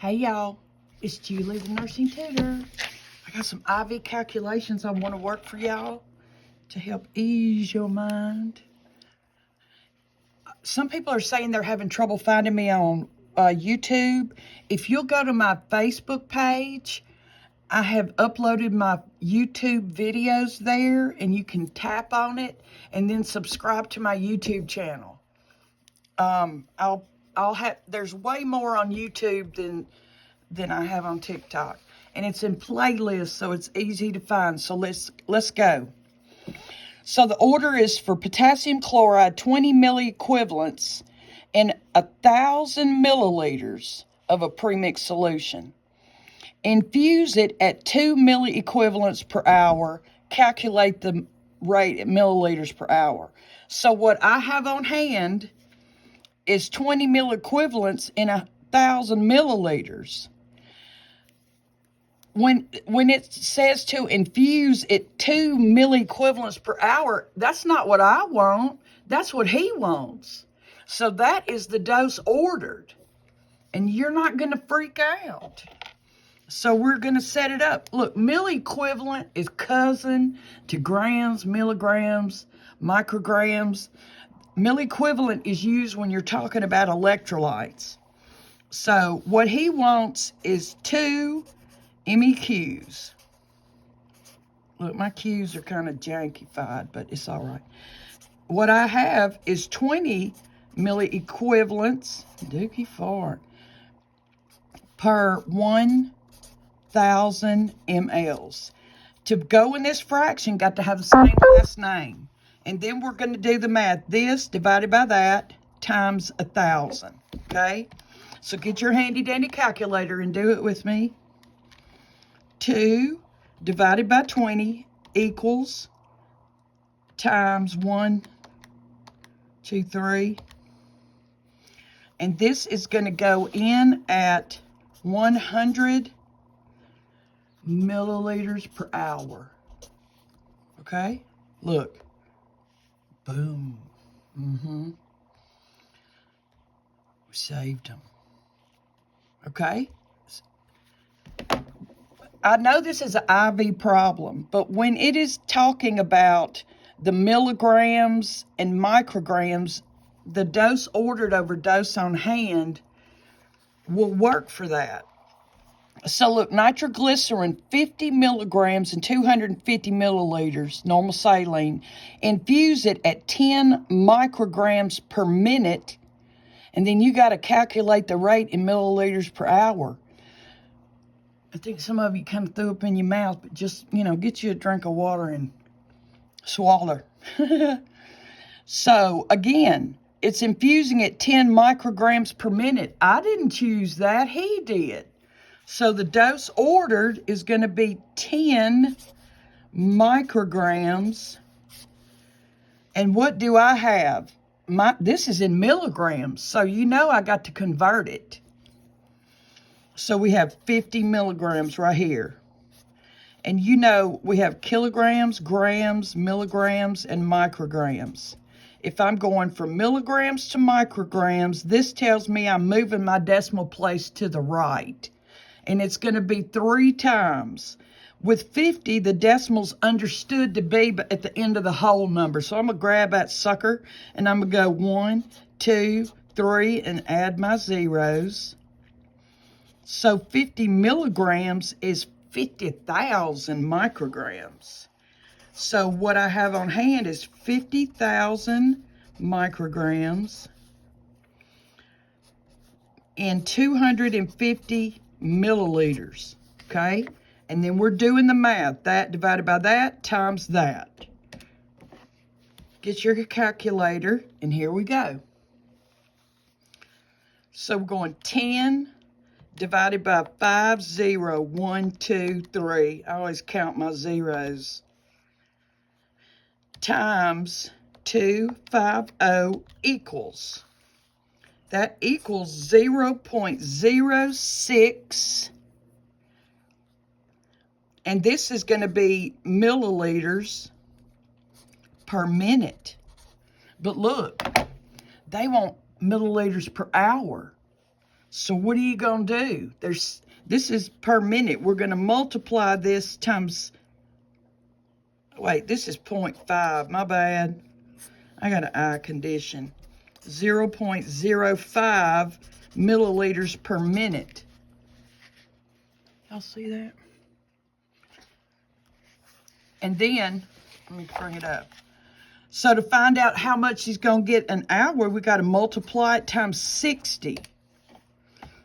Hey y'all, it's Julie the nursing tutor. I got some IV calculations I want to work for y'all to help ease your mind. Some people are saying they're having trouble finding me on YouTube. If you'll go to my Facebook page, I have uploaded my YouTube videos there, and you can tap on it and then subscribe to my YouTube channel. I'll have, there's way more on YouTube than I have on TikTok, and it's in playlists, so it's easy to find. So let's go. So the order is for potassium chloride, 20 milliequivalents in 1,000 milliliters of a premixed solution. Infuse it at 2 milliequivalents per hour. Calculate the rate at milliliters per hour. So what I have on hand is 20 milliequivalents in 1,000 milliliters. When it says to infuse at 2 milliequivalents per hour, that's not what I want. That's what he wants. So that is the dose ordered. And you're not going to freak out. So we're going to set it up. Look, milliequivalent is cousin to grams, milligrams, micrograms. Milliequivalent is used when you're talking about electrolytes. So what he wants is 2 mEqs. Look, my Qs are kind of jankified, but it's all right. What I have is 20 milliequivalents, dookie fart, per 1,000 mLs. To go in this fraction, got to have the same last name. And then we're going to do the math. This divided by that times 1,000. Okay? So get your handy dandy calculator and do it with me. 2 divided by 20 equals times 1, 2, 3. And this is going to go in at 100 milliliters per hour. Okay? Look. Boom. We saved them. Okay? I know this is an IV problem, but when it is talking about the milligrams and micrograms, the dose ordered over dose on hand will work for that. So look, nitroglycerin, 50 milligrams and 250 milliliters, normal saline. Infuse it at 10 micrograms per minute, and then you got to calculate the rate in milliliters per hour. I think some of you kind of threw up in your mouth, but just, get you a drink of water and swallow. So, again, it's infusing at 10 micrograms per minute. I didn't choose that. He did. So, the dose ordered is going to be 10 micrograms. And what do I have? This is in milligrams, so I got to convert it. So we have 50 milligrams right here. And we have kilograms, grams, milligrams, and micrograms. If I'm going from milligrams to micrograms, this tells me I'm moving my decimal place to the right. And it's going to be 3 times. With 50, the decimal's understood to be at the end of the whole number. So I'm going to grab that sucker, and I'm going to go 1, 2, 3, and add my zeros. So 50 milligrams is 50,000 micrograms. So what I have on hand is 50,000 micrograms in 250 milliliters, okay? And then we're doing the math. That divided by that times that. Get your calculator, and here we go. So we're going 10 divided by 5, 0, 1, 2, 3. I always count my zeros. Times 250 equals. That equals 0.06. And this is going to be milliliters per minute. But look, they want milliliters per hour. So what are you going to do? This is per minute. We're going to multiply this times, wait, this is 0.5. My bad. I got an eye condition. 0.05 milliliters per minute. Y'all see that? And then, let me bring it up. So to find out how much he's going to get an hour, we got to multiply it times 60.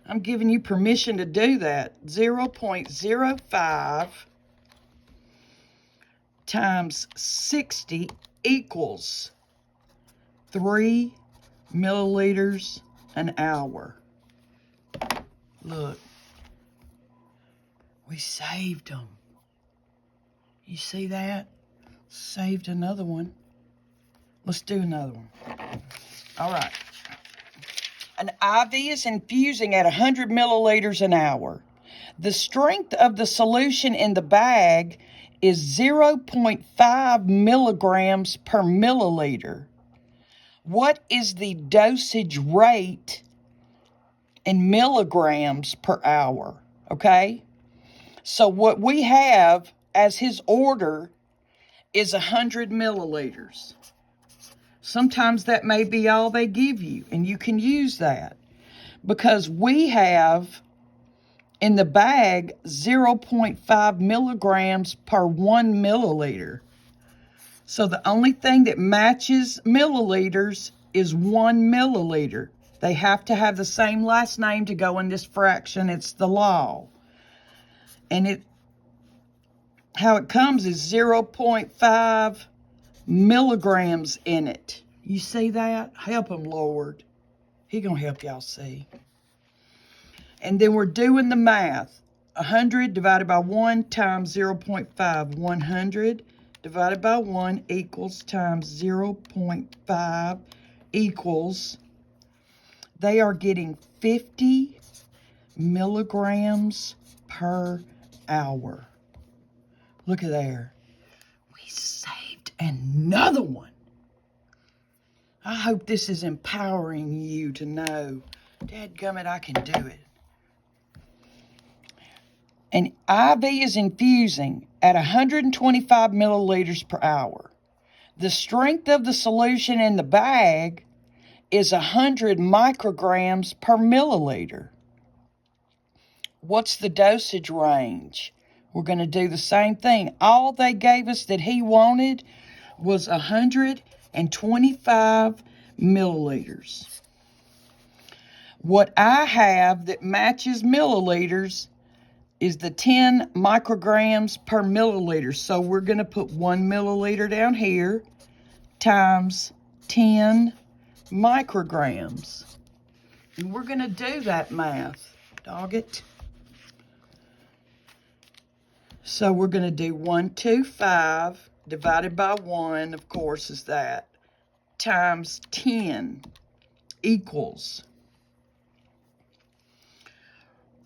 I'm giving you permission to do that. 0.05 times 60 equals 3 milliliters an hour. Look, we saved them. You see that? Saved another one. Let's do another one. All right. An IV is infusing at 100 milliliters an hour. The strength of the solution in the bag is 0.5 milligrams per milliliter. What is the dosage rate in milligrams per hour? Okay? So what we have as his order is 100 milliliters. Sometimes that may be all they give you, and you can use that. Because we have in the bag 0.5 milligrams per 1 milliliter. So the only thing that matches milliliters is 1 milliliter. They have to have the same last name to go in this fraction. It's the law. And how it comes is 0.5 milligrams in it. You see that? Help him, Lord. He gonna help y'all see. And then we're doing the math. 100 divided by 1 times 0.5. 100 divided by 1 equals times 0.5 equals, they are getting 50 milligrams per hour. Look at there. We saved another one. I hope this is empowering you to know, dadgummit, I can do it. An IV is infusing at 125 milliliters per hour. The strength of the solution in the bag is 100 micrograms per milliliter. What's the dosage range? We're going to do the same thing. All they gave us that he wanted was 125 milliliters. What I have that matches milliliters is the 10 micrograms per milliliter. So we're going to put 1 milliliter down here times 10 micrograms. And we're going to do that math. Dog it. So we're going to do 125 divided by 1, of course, is that, times 10 equals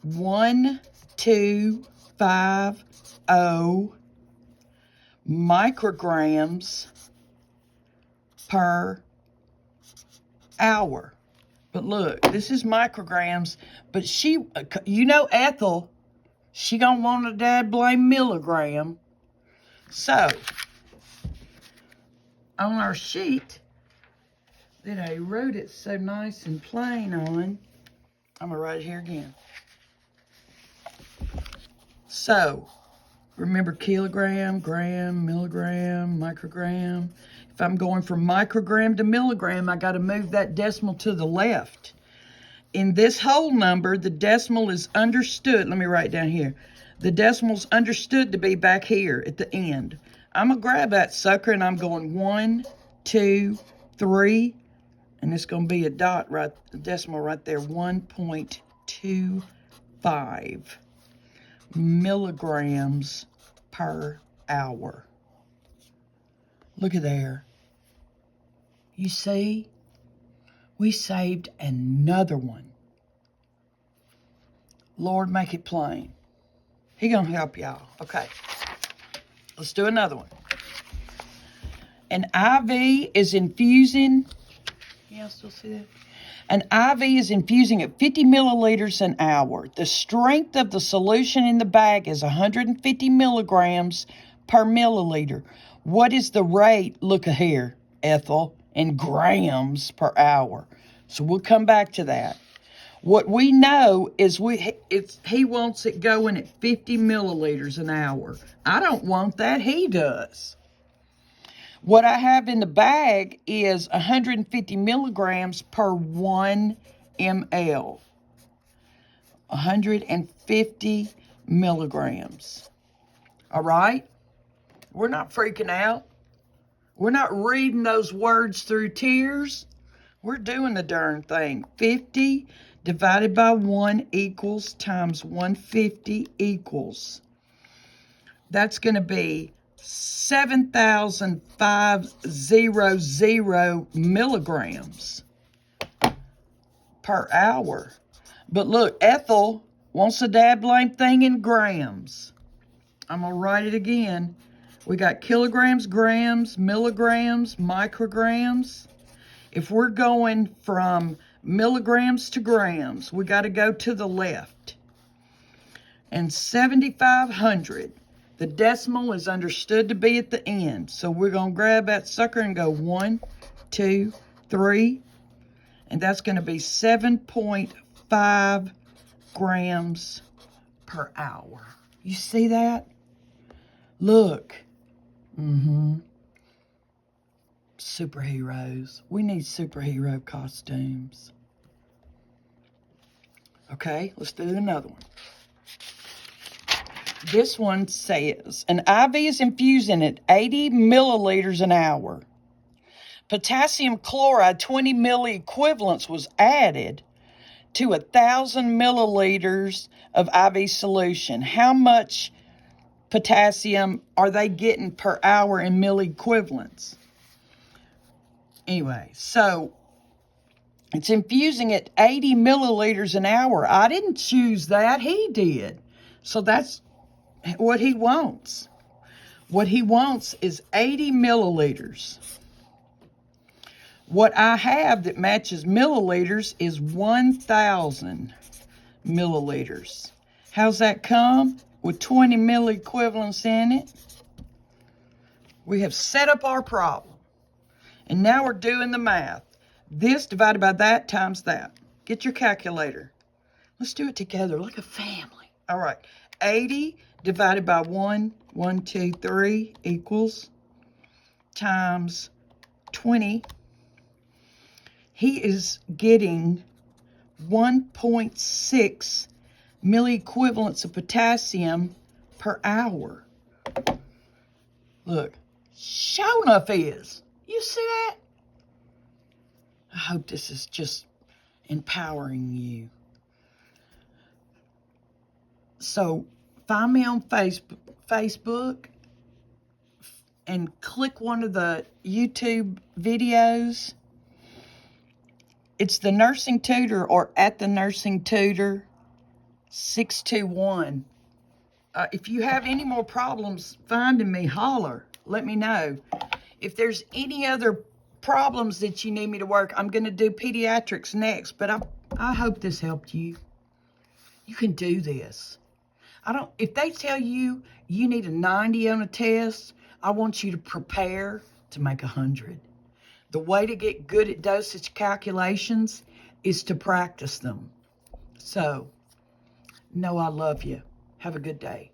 1250 micrograms per hour. But look, this is micrograms, but she, you know, Ethel, she gonna want a dad blame milligram. So, on our sheet that I wrote it so nice and plain on, I'm gonna write it here again. So, remember kilogram, gram, milligram, microgram. If I'm going from microgram to milligram, I got to move that decimal to the left. In this whole number, the decimal is understood. Let me write down here. The decimal's understood to be back here at the end. I'm going to grab that sucker and I'm going 1, 2, 3. And it's going to be a dot right, a decimal right there. 1.25 milligrams per hour. Look at there. You see? We saved another one. Lord, make it plain. He gonna help y'all. Okay. Let's do another one. An IV is infusing. Yeah, I still see that. An IV is infusing at 50 milliliters an hour. The strength of the solution in the bag is 150 milligrams per milliliter. What is the rate, look here, Ethel, in grams per hour? So we'll come back to that. What we know is he wants it going at 50 milliliters an hour. I don't want that. He does. What I have in the bag is 150 milligrams per 1 ml. 150 milligrams. All right? We're not freaking out. We're not reading those words through tears. We're doing the darn thing. 50 divided by 1 equals times 150 equals. That's going to be 7,500 milligrams per hour. But look, Ethel wants a dab blame thing in grams. I'm going to write it again. We got kilograms, grams, milligrams, micrograms. If we're going from milligrams to grams, we got to go to the left. And 7,500, the decimal is understood to be at the end. So we're going to grab that sucker and go 1, 2, 3. And that's going to be 7.5 grams per hour. You see that? Look. Superheroes. We need superhero costumes. Okay, let's do another one. This one says, an IV is infusing at 80 milliliters an hour. Potassium chloride 20 milliequivalents was added to 1,000 milliliters of IV solution. How much potassium are they getting per hour in milliequivalents? Anyway, so it's infusing at 80 milliliters an hour. I didn't choose that. He did. So that's what he wants. What he wants is 80 milliliters. What I have that matches milliliters is 1,000 milliliters. How's that come? With 20 milliequivalents in it. We have set up our problem. And now we're doing the math. This divided by that times that. Get your calculator. Let's do it together like a family. All right. 80 divided by 1, 1, 2, 3 equals times 20. He is getting 1.6 milliequivalents of potassium per hour. Look, sure enough is. You see that? I hope this is just empowering you. So find me on Facebook and click one of the YouTube videos. It's the Nursing Tutor or at the Nursing Tutor 621. If you have any more problems finding me, holler. Let me know. If there's any other problems that you need me to work, I'm going to do pediatrics next. But I hope this helped you. You can do this. If they tell you you need a 90 on a test, I want you to prepare to make 100. The way to get good at dosage calculations is to practice them. So, know I love you. Have a good day.